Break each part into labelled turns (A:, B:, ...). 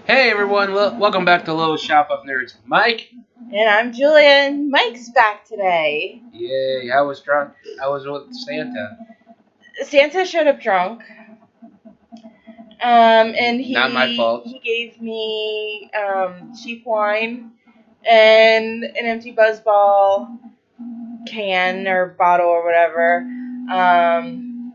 A: Hey everyone, welcome back to Little Shop of Nerds. Mike?
B: And I'm Julian. Mike's back today.
A: Yay, I was drunk. I was with Santa.
B: Santa showed up drunk. And
A: Not my fault.
B: he gave me cheap wine and an empty Buzzball can or bottle or whatever.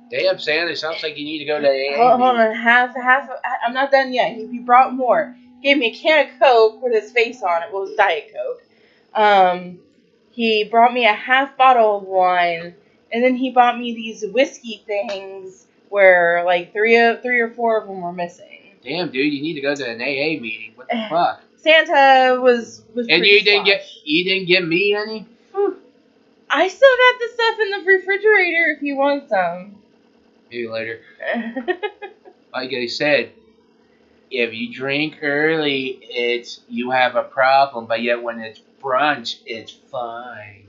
A: Damn, Santa, sounds like you need to go to AA
B: Hold
A: meeting.
B: on, half. I'm not done yet. He brought more. He gave me a can of Coke with his face on it. Well, it was Diet Coke. He brought me a half bottle of wine, and then he bought me these whiskey things where like three or four of them were missing.
A: Damn, dude, you need to go to an AA meeting. What the fuck?
B: Santa was
A: And you didn't get me any?
B: I still got the stuff in the refrigerator if you want some.
A: Maybe later. Like I said, if you drink early, you have a problem, but yet when it's brunch, it's fine.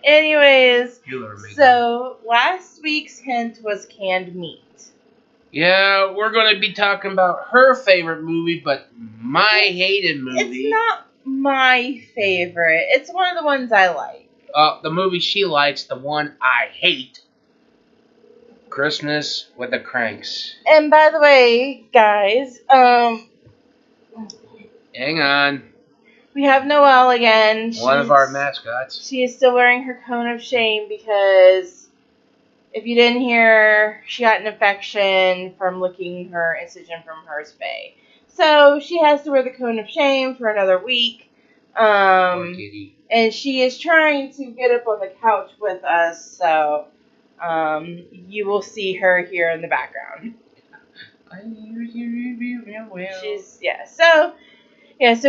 B: Anyways,
A: Amazing.
B: So last week's hint was canned meat.
A: Yeah, we're going to be talking about her favorite movie, but my hated movie.
B: It's not my favorite. It's one of the ones I like.
A: The movie she likes, the one I hate. Christmas with the KRANKS.
B: And by the way, guys,
A: Hang on.
B: we have Noelle again.
A: One of our mascots.
B: She is still wearing her cone of shame because if you didn't hear, she got an infection from licking her incision from her spay. So she has to wear the cone of shame for another week.
A: Poor kitty.
B: And she is trying to get up on the couch with us, so you will see her here in the background. So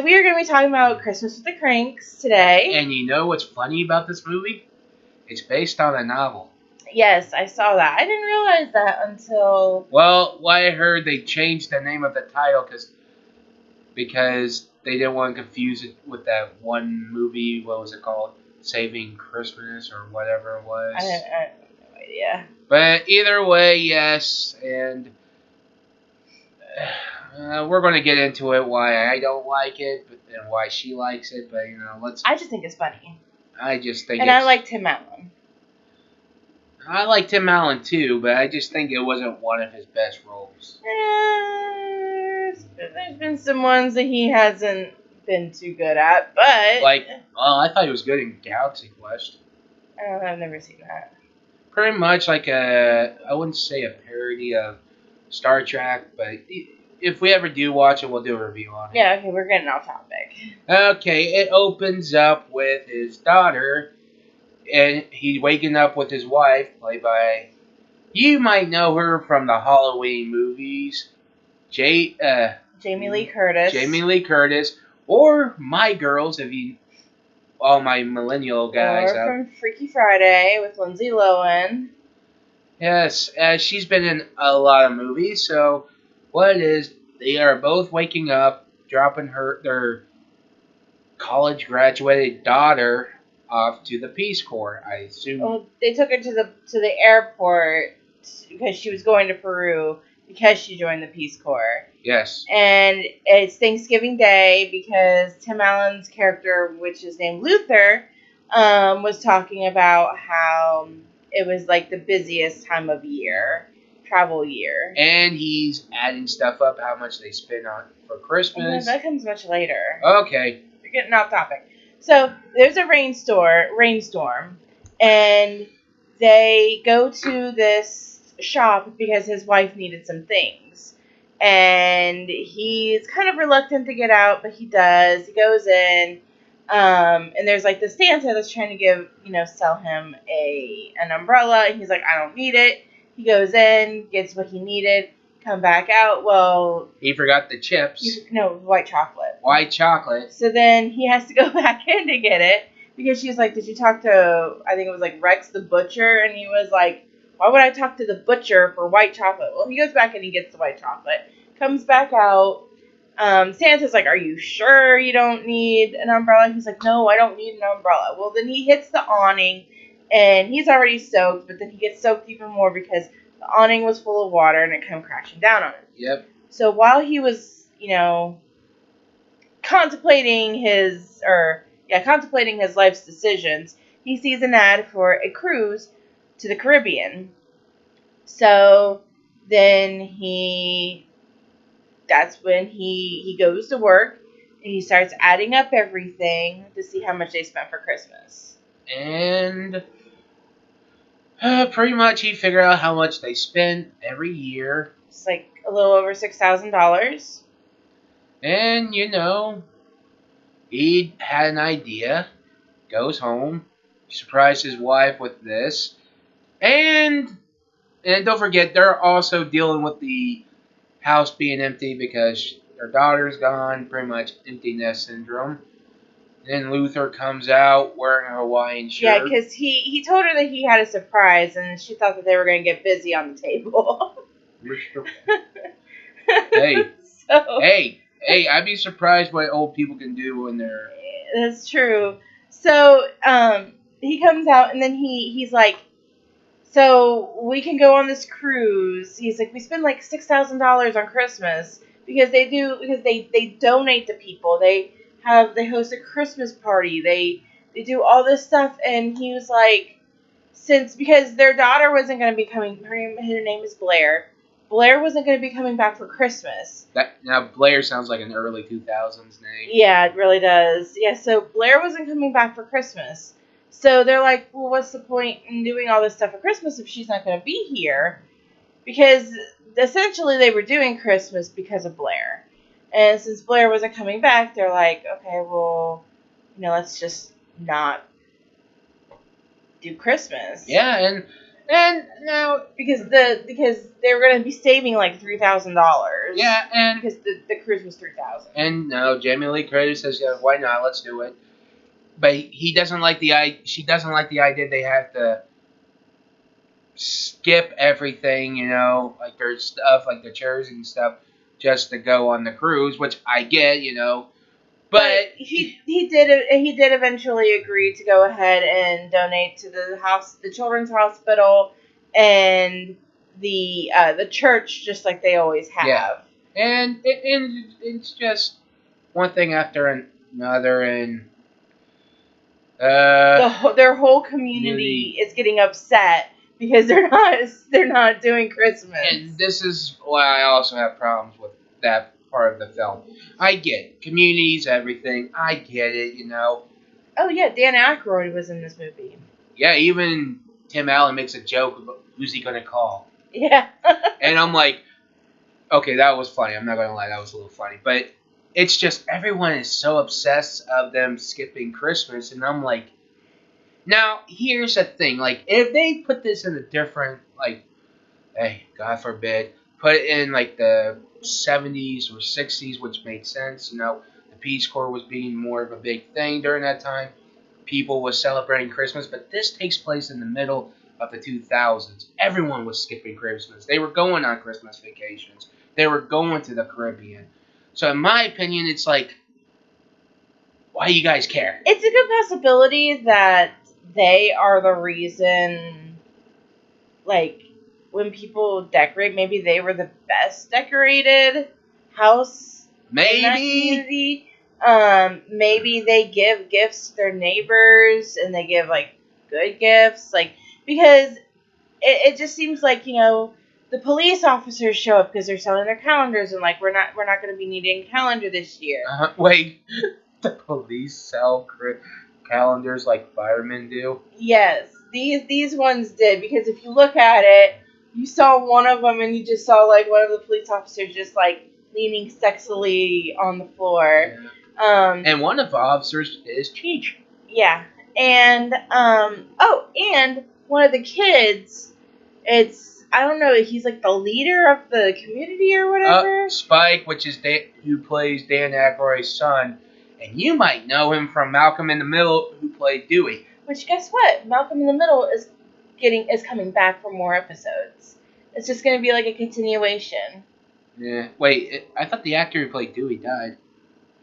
B: we are going to be talking about Christmas with the KRANKS today.
A: And you know what's funny about this movie? It's based on a novel.
B: Yes, I saw that. I didn't realize that until...
A: Well, I heard they changed the name of the title because they didn't want to confuse it with that one movie. What was it called? Saving Christmas or whatever it was.
B: I have no idea.
A: But either way, yes, and we're going to get into it, why I don't like it and why she likes it, but, let's...
B: I just think it's funny.
A: I just think
B: And I like Tim Allen.
A: I like Tim Allen, too, but I just think it wasn't one of his best roles.
B: There's been some ones that he hasn't been too good at, but...
A: I thought he was good in Galaxy Quest.
B: I've never seen that.
A: Pretty much like I wouldn't say a parody of Star Trek, but if we ever do watch it, we'll do a review on it.
B: Yeah, okay, we're getting off topic.
A: Okay, it opens up with his daughter, and he's waking up with his wife, played by... You might know her from the Halloween movies. Jamie
B: Lee Curtis.
A: Jamie Lee Curtis, or My Girls, if you... All my millennial guys
B: or from Freaky Friday with Lindsay Lohan.
A: Yes, she's been in a lot of movies, so what it is, they are both waking up, dropping their college graduated daughter off to the Peace Corps, I assume.
B: Well, they took her to the airport because she was going to Peru because she joined the Peace Corps.
A: Yes.
B: And it's Thanksgiving Day because Tim Allen's character, which is named Luther, was talking about how it was like the busiest time of year, travel year.
A: And he's adding stuff up, how much they spend on for Christmas.
B: That comes much later.
A: Okay.
B: You're getting off topic. So there's a rainstorm, and they go to this shop because his wife needed some things. And he's kind of reluctant to get out, but he does. He goes in, and there's like the Santa that's trying to sell him an umbrella, and he's like, I don't need it. He goes in, gets what he needed, come back out. Well,
A: he forgot the chips.
B: White chocolate.
A: White chocolate.
B: So then he has to go back in to get it because she's like, did you talk to, I think it was like Rex the butcher? And he was like, why would I talk to the butcher for white chocolate? Well, he goes back and he gets the white chocolate. Comes back out. Santa's like, are you sure you don't need an umbrella? He's like, no, I don't need an umbrella. Well, then he hits the awning, and he's already soaked, but then he gets soaked even more because the awning was full of water, and it came crashing down on him.
A: Yep.
B: So while he was, contemplating his life's decisions, he sees an ad for a cruise to the Caribbean. So then that's when he goes to work and he starts adding up everything to see how much they spent for Christmas.
A: And pretty much he figured out how much they spend every year.
B: It's like a little over $6,000.
A: And, he had an idea, goes home, surprised his wife with this. And don't forget, they're also dealing with the house being empty because their daughter's gone, pretty much empty nest syndrome. Then Luther comes out wearing a Hawaiian shirt.
B: Yeah, because he told her that he had a surprise, and she thought that they were going to get busy on the table.
A: Hey,
B: so,
A: hey! I'd be surprised what old people can do when they're.
B: That's true. So he comes out, and then he's like, so we can go on this cruise. He's like, we spend like $6,000 on Christmas because they donate to people. They host a Christmas party. They do all this stuff, and he was like, because their daughter wasn't going to be coming. Her name is Blair. Blair wasn't going to be coming back for Christmas.
A: Now Blair sounds like an early 2000s name.
B: Yeah, it really does. Yeah, so Blair wasn't coming back for Christmas. So they're like, well, what's the point in doing all this stuff for Christmas if she's not going to be here? Because essentially they were doing Christmas because of Blair. And since Blair wasn't coming back, they're like, okay, well, let's just not do Christmas.
A: Yeah, and now
B: because they were going to be saving like $3,000.
A: Yeah, and
B: because the cruise was $3,000.
A: And no, Jamie Lee Curtis says, "Yeah, why not? Let's do it." But he doesn't like the idea. She doesn't like the idea they have to skip everything, like their stuff, like the chairs and stuff, just to go on the cruise, which I get, But
B: he did eventually agree to go ahead and donate to the children's hospital, and the church, just like they always have.
A: Yeah. And it's just one thing after another, and
B: their whole community is getting upset because they're not doing Christmas.
A: And this is why I also have problems with that part of the film. I get it. Communities, everything. I get it,
B: Oh yeah, Dan Aykroyd was in this movie.
A: Yeah, even Tim Allen makes a joke about who's he gonna call.
B: Yeah.
A: And I'm like, okay, that was funny. I'm not gonna lie, that was a little funny. But it's just everyone is so obsessed of them skipping Christmas, and I'm like, now here's the thing, like if they put this in a different, like, hey, God forbid, put it in like the 70s or 60s, which made sense. The Peace Corps was being more of a big thing during that time. People were celebrating Christmas, but this takes place in the middle of the 2000s. Everyone was skipping Christmas. They were going on Christmas vacations. They were going to the Caribbean. So in my opinion, it's like, why do you guys care?
B: It's a good possibility that they are the reason, like, when people decorate, maybe they were the best decorated house in that community. Maybe they give gifts to their neighbors, and they give, like, good gifts, like, because it just seems like, the police officers show up because they're selling their calendars, and like, we're not going to be needing a calendar this year.
A: Wait, the police sell calendars like firemen do?
B: Yes, these ones did, because if you look at it, you saw one of them, and you just saw like one of the police officers just like leaning sexily on the floor.
A: Yeah. And one of the officers is Cheech.
B: Yeah, and and one of the kids, I don't know, he's like the leader of the community or whatever.
A: Spike, which is who plays Dan Aykroyd's son, and you might know him from Malcolm in the Middle, who played Dewey.
B: Which, guess what? Malcolm in the Middle is coming back for more episodes. It's just going to be like a continuation.
A: Yeah. Wait, I thought the actor who played Dewey died.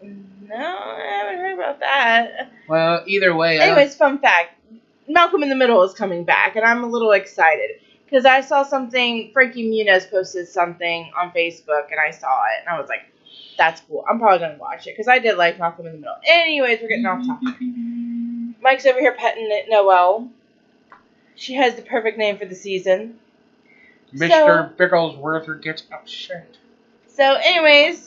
B: No, I haven't heard about that.
A: Well, either way.
B: Anyways, fun fact: Malcolm in the Middle is coming back, and I'm a little excited Because I saw something, Frankie Muniz posted something on Facebook, and I saw it, and I was like, that's cool. I'm probably going to watch it, because I did like Malcolm in the Middle. Anyways, we're getting off topic. Mike's over here petting Noelle. She has the perfect name for the season.
A: Mr. Bigglesworth gets upset.
B: So, anyways,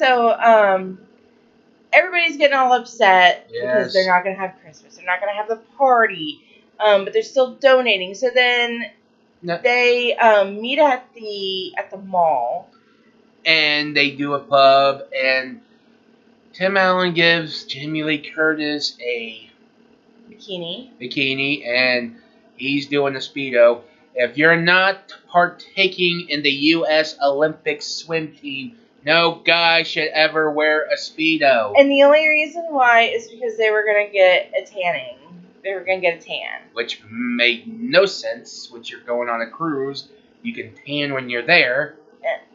B: everybody's getting all upset because they're not going to have Christmas. They're not going to have the party, but they're still donating. So then they meet at the mall.
A: And they do a pub, and Tim Allen gives Jamie Lee Curtis a bikini, and he's doing a Speedo. If you're not partaking in the U.S. Olympic swim team, no guy should ever wear a Speedo.
B: And the only reason why is because they were going to get a tanning. They were going to get a tan.
A: Which made no sense. When you're going on a cruise, you can tan when you're there.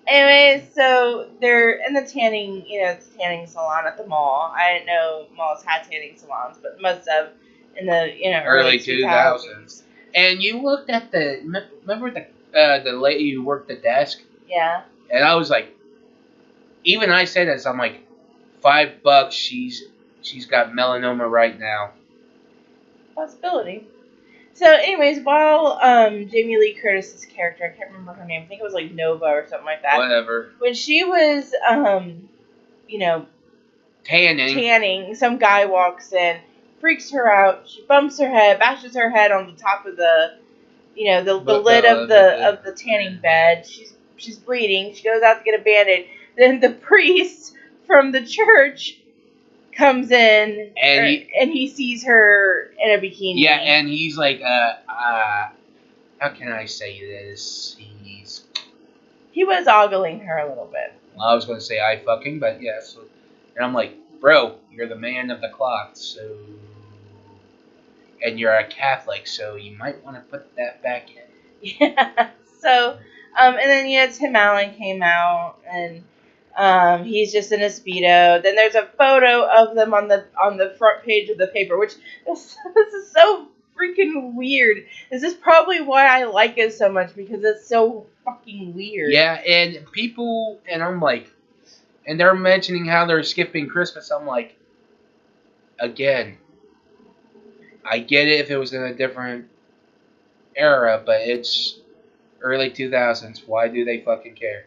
B: Anyways, so they're in the tanning, it's a tanning salon at the mall. I didn't know malls had tanning salons, but must have in the,
A: early 2000s. And you looked at remember the lady who worked the desk?
B: Yeah.
A: And I was like, even I said this, I'm like, $5, she's got melanoma right now.
B: Possibility. So, anyways, while Jamie Lee Curtis's character, I can't remember her name, I think it was like Nova or something like that.
A: Whatever.
B: When she was, tanning, some guy walks in, freaks her out, she bumps her head, bashes her head on the top of the lid of the tanning bed. She's bleeding. She goes out to get a Band-Aid. Then the priest from the church comes in and he sees her in a bikini.
A: Yeah, and he's like, how can I say this?
B: He was ogling her a little bit.
A: Well, I was going to say I fucking, but yes. And I'm like, bro, you're the man of the cloth, so... And you're a Catholic, so you might want to put that back in.
B: Yeah. So, and then, Tim Allen came out, and he's just in a Speedo. Then there's a photo of them on the front page of the paper, which this is so freaking weird. This is probably why I like it so much, because it's so fucking weird.
A: Yeah, and people, and I'm like, and they're mentioning how they're skipping Christmas. I'm like, again, I get it if it was in a different era, but it's early 2000s. Why do they fucking care?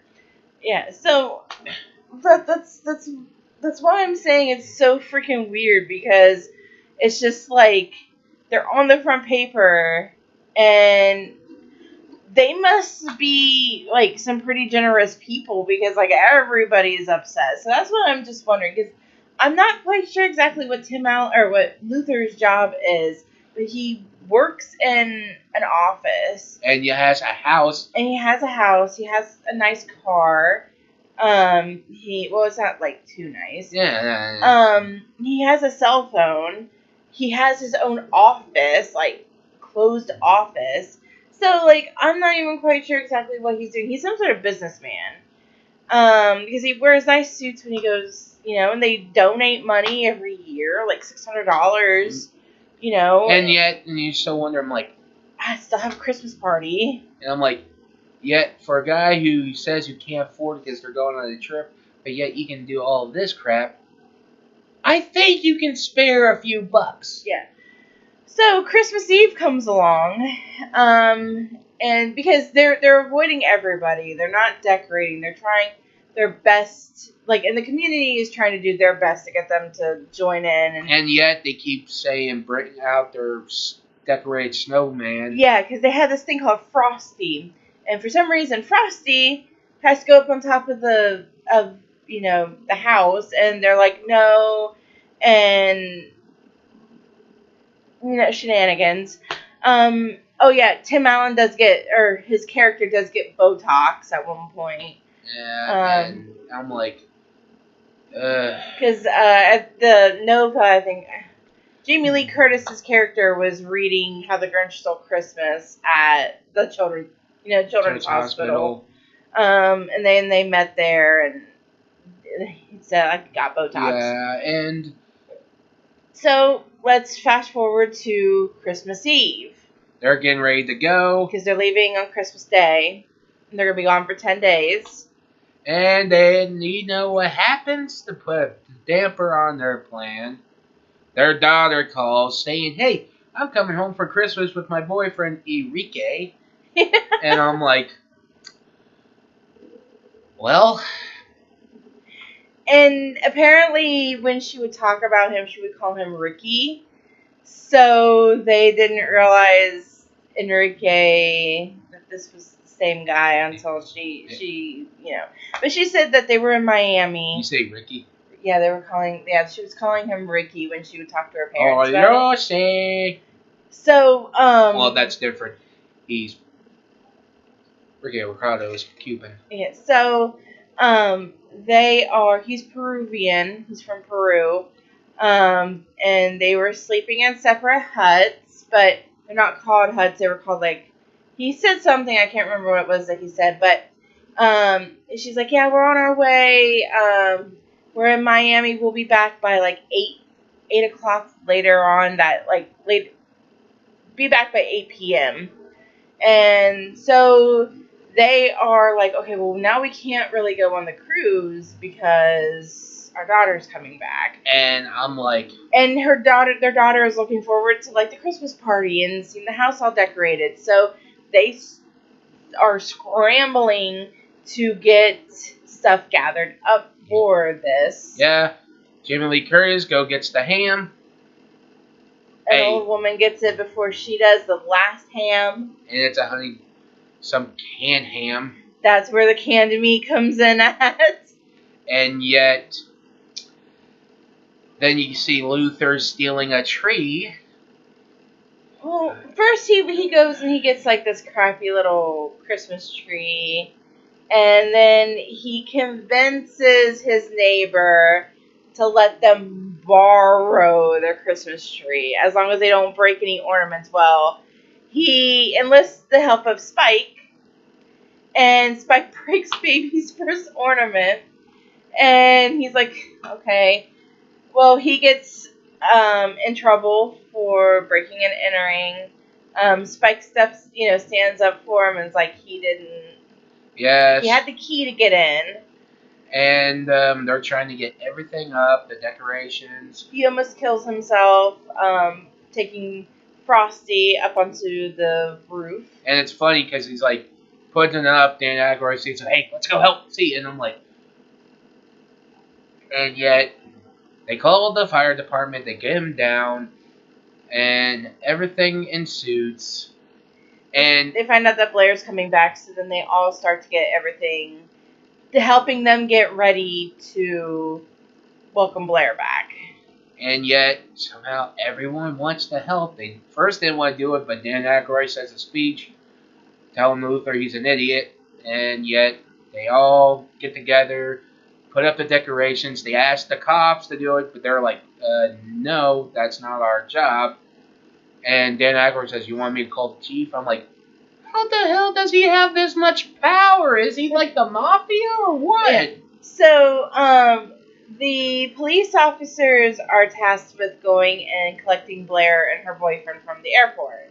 B: Yeah, so that's why I'm saying it's so freaking weird, because it's just like they're on the front paper and they must be like some pretty generous people, because like everybody is upset. So that's what I'm just wondering, because I'm not quite sure exactly what Tim Allen or what Luther's job is, but he works in an office.
A: And he has a house.
B: He has a nice car. It's not like too nice.
A: Yeah.
B: He has a cell phone. He has his own office, like closed office. So like I'm not even quite sure exactly what he's doing. He's some sort of businessman. Because he wears nice suits when he goes, and they donate money every year, like $600,
A: And yet, and you still wonder, I'm like,
B: I still have a Christmas party.
A: And I'm like, yet for a guy who says you can't afford it because they're going on a trip, but yet you can do all of this crap, I think you can spare a few bucks.
B: Yeah. So Christmas Eve comes along, and because they're avoiding everybody, they're not decorating. They're trying their best, like, and the community is trying to do their best to get them to join in.
A: And yet they keep saying bring out their decorated snowman.
B: Yeah, because they have this thing called Frosty, and for some reason Frosty has to go up on top of the house, and they're like no, and shenanigans. Oh yeah, Tim Allen his character does get Botox at one point.
A: Yeah, and I'm like,
B: because at the Nova, I think Jamie Lee Curtis's character was reading How the Grinch Stole Christmas at the children's hospital. And then they met there, and he said I got Botox.
A: Yeah, and
B: so let's fast forward to Christmas Eve.
A: they're getting ready to go.
B: Because they're leaving on Christmas Day. And they're going to be gone for 10 days.
A: And then, you know what happens to put a damper on their plan? Their daughter calls saying, hey, I'm coming home for Christmas with my boyfriend, Enrique. And I'm like, well...
B: And apparently when she would talk about him, she would call him Ricky. So they didn't realize Enrique, that this was the same guy until she But she said that they were in Miami.
A: You say Ricky?
B: Yeah, she was calling him Ricky when she would talk to her parents about
A: Oh,
B: it.
A: say.
B: So,
A: Well, that's different. Ricky Ricardo is Cuban.
B: Yeah, so, he's Peruvian, he's from Peru, and they were sleeping in separate huts, but they're not called huts, they were called, he said something, I can't remember what it was that he said, but, she's like, yeah, we're on our way, we're in Miami, we'll be back by, 8 o'clock later on, be back by 8 p.m., and so they are like, okay, well, now we can't really go on the cruise because our daughter's coming back.
A: And I'm like...
B: And their daughter is looking forward to, the Christmas party and seeing the house all decorated. So they are scrambling to get stuff gathered up for this.
A: Yeah. Jamie Lee Curtis gets the ham.
B: An old woman gets it before she does, the last ham.
A: And it's some canned ham.
B: That's where the canned meat comes in at.
A: And yet, then you see Luther stealing a tree.
B: Well, first he goes and he gets this crappy little Christmas tree. And then he convinces his neighbor to let them borrow their Christmas tree, as long as they don't break any ornaments. Well, he enlists the help of Spike, and Spike breaks baby's first ornament, and he's like, okay. Well, he gets in trouble for breaking and entering. Spike stands up for him and is like, he didn't.
A: Yes.
B: He had the key to get in.
A: And they're trying to get everything up, the decorations.
B: He almost kills himself, taking Frosty up onto the roof.
A: And it's funny because he's putting it up. Dan Aykroyd says, hey, let's go help see. And I'm like... And yet, they call the fire department, they get him down, and everything ensues. And
B: they find out that Blair's coming back, so then they all start to get everything, helping them get ready to welcome Blair back.
A: And yet, somehow, everyone wants to help. They first didn't want to do it, but Dan Aykroyd says a speech telling Luther he's an idiot, and yet they all get together, put up the decorations. They ask the cops to do it, but they're like, no, that's not our job. And Dan Aykroyd says, you want me to call the chief? I'm like, how the hell does he have this much power? Is he like the mafia or what?
B: Yeah. So, the police officers are tasked with going and collecting Blair and her boyfriend from the airport.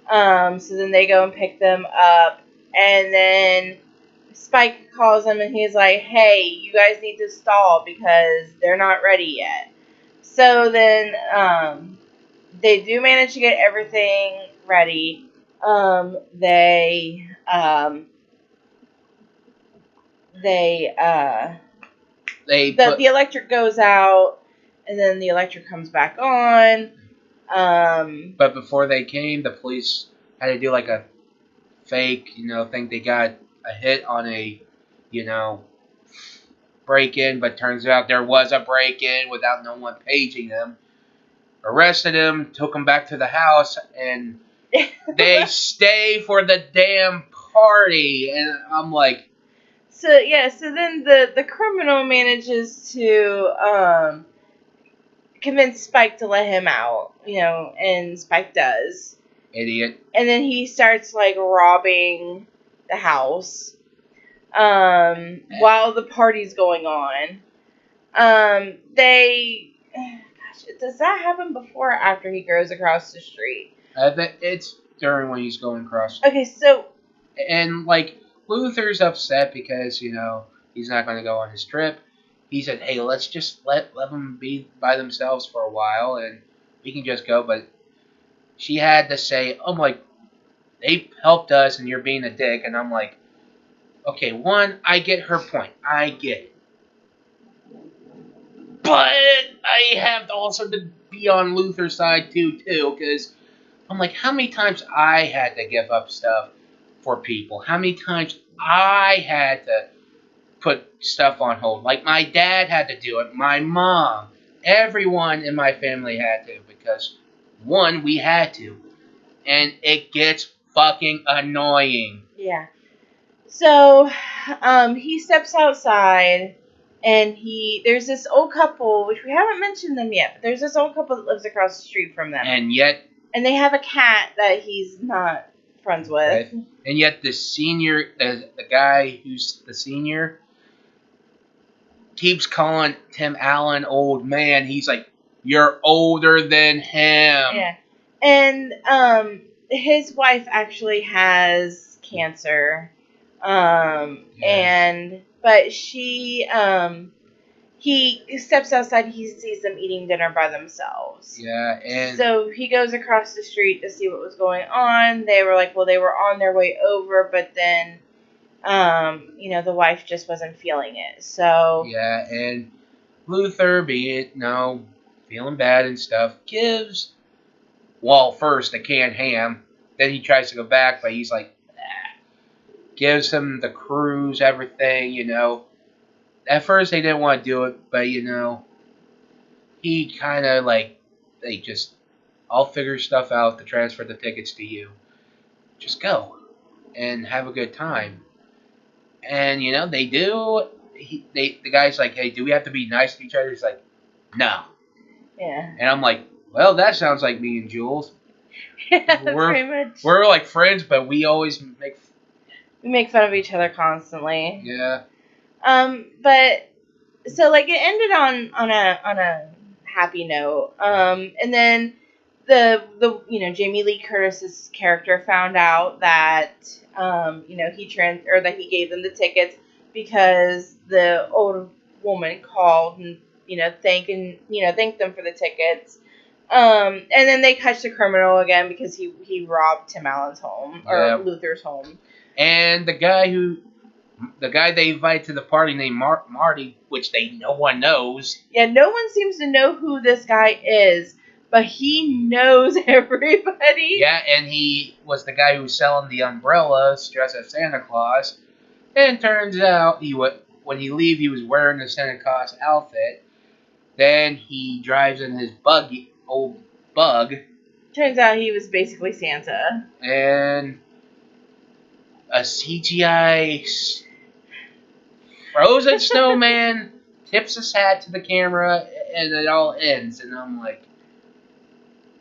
B: So then they go and pick them up, and then Spike calls them and he's like, hey, you guys need to stall because they're not ready yet. So then they do manage to get everything ready. The electric goes out, and then the electric comes back on.
A: But before they came, the police had to do a fake, think they got a hit on a, break-in, but turns out there was a break-in without no one paging them. Arrested him, took him back to the house, and they stay for the damn party. And I'm like...
B: So then the criminal manages to convince Spike to let him out, and Spike does.
A: Idiot.
B: And then he starts robbing the house while the party's going on. Does that happen before or after he goes across the street?
A: It's during when he's going across.
B: Okay, so
A: And like Luther's upset because he's not going to go on his trip. He said, "Hey, let's just let them be by themselves for a while, and we can just go." But she had to say, "Oh my, they helped us, and you're being a dick." And I'm like, "Okay, one, I get her point. I get it, but I have to also to be on Luther's side too, because I'm like, how many times I had to give up stuff for people? How many times I had to put stuff on hold? Like my dad had to do it, my mom, everyone in my family had to because one, we had to, and it gets fucking annoying.
B: yeah. So, he steps outside, and there's this old couple, which we haven't mentioned them yet, but there's this old couple that lives across the street from them.
A: And
B: they have a cat that he's not friends with.
A: Right? And yet the senior, the guy who's the senior, keeps calling Tim Allen old man. He's like, you're older than him.
B: Yeah. And his wife actually has cancer.
A: Yes.
B: But he steps outside, he sees them eating dinner by themselves.
A: Yeah, and
B: so he goes across the street to see what was going on. They were like, well, they were on their way over, but then the wife just wasn't feeling it. So
A: yeah, and Luther, feeling bad and stuff, gives first a canned ham. Then he tries to go back, but he's like, gives him the cruise, everything. At first they didn't want to do it, but he kind of like I'll figure stuff out to transfer the tickets to you. Just go and have a good time. And they do. The guy's like, hey, do we have to be nice to each other? He's like, no.
B: Yeah.
A: And I'm like, well, that sounds like me and Jules.
B: Yeah, pretty much.
A: We're like friends, but we always
B: make fun of each other constantly.
A: Yeah.
B: But so like it ended on a happy note. And then the Jamie Lee Curtis's character found out that that he gave them the tickets because the old woman called and thanked them for the tickets. And then they catch the criminal again because he robbed Tim Allen's home or Luther's home.
A: And the guy they invite to the party named Marty, which no one knows.
B: Yeah, no one seems to know who this guy is, but he knows everybody.
A: Yeah, and he was the guy who was selling the umbrellas dressed as Santa Claus. And turns out when he leave, he was wearing the Santa Claus outfit. Then he drives in his old bug.
B: Turns out he was basically Santa.
A: And a CGI frozen snowman tips his hat to the camera, and it all ends. And I'm like,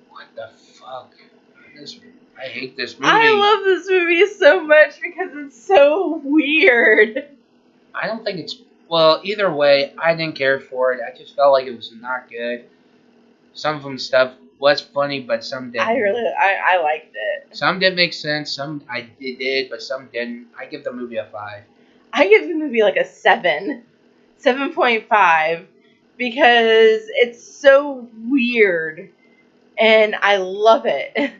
A: what the fuck? I hate this movie.
B: I love this movie so much because it's so weird.
A: I don't think it's... Well, either way, I didn't care for it. I just felt like it was not good. Some of them stuff was funny, but some didn't.
B: I liked it.
A: Some didn't make sense. Some it did, but some didn't. I give the movie a 5.
B: I give the movie like a 7. 7.5. Because it's so weird. And I love it.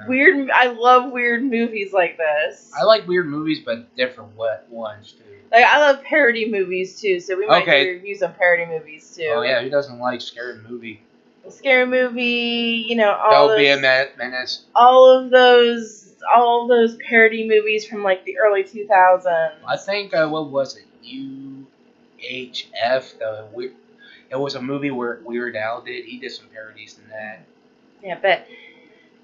B: I love weird movies like this.
A: I like weird movies, but different ones too.
B: Like I love parody movies too, so we might do reviews on parody movies too.
A: Oh yeah, who doesn't like scary movie?
B: A scary movie,
A: Don't be a menace.
B: All of those parody movies from like the early 2000s.
A: I think what was it? UHF. It was a movie where Weird Al did. He did some parodies in that.
B: Yeah, but.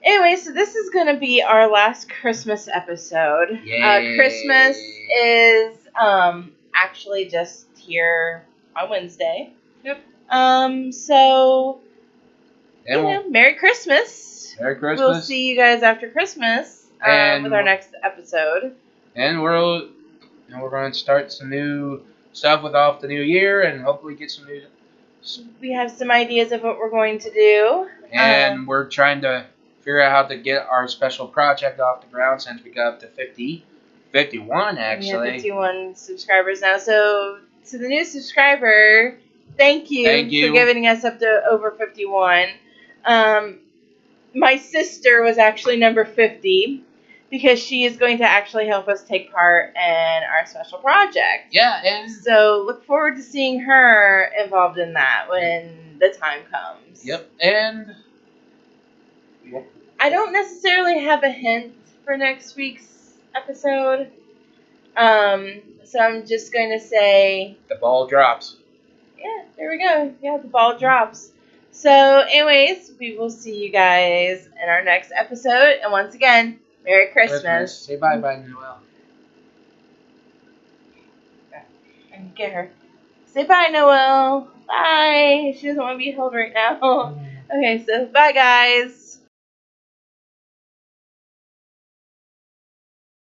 B: Anyway, so this is going to be our last Christmas episode.
A: Yay.
B: Christmas is actually just here on Wednesday.
A: Yep.
B: So, Merry Christmas.
A: Merry Christmas.
B: We'll see you guys after Christmas with our next episode.
A: And we're going to start some new stuff off the new year and hopefully get some new...
B: We have some ideas of what we're going to do.
A: And we're trying to figure out how to get our special project off the ground since we got up to 51
B: We have
A: actually.
B: 51 subscribers now. So, to the new subscriber, thank you,
A: Thank you.
B: for giving us up to over 51. My sister was actually number 50 because she is going to actually help us take part in our special project.
A: Yeah, and
B: So look forward to seeing her involved in that when the time comes.
A: yep, and
B: I don't necessarily have a hint for next week's episode. So I'm just going to say,
A: the ball drops.
B: yeah, there we go. Yeah, the ball drops. So, anyways, we will see you guys in our next episode. And once again, Merry Christmas.
A: Say bye-bye, Noel.
B: And get her. Say bye, Noel. Bye. She doesn't want to be held right now. Okay, so bye, guys.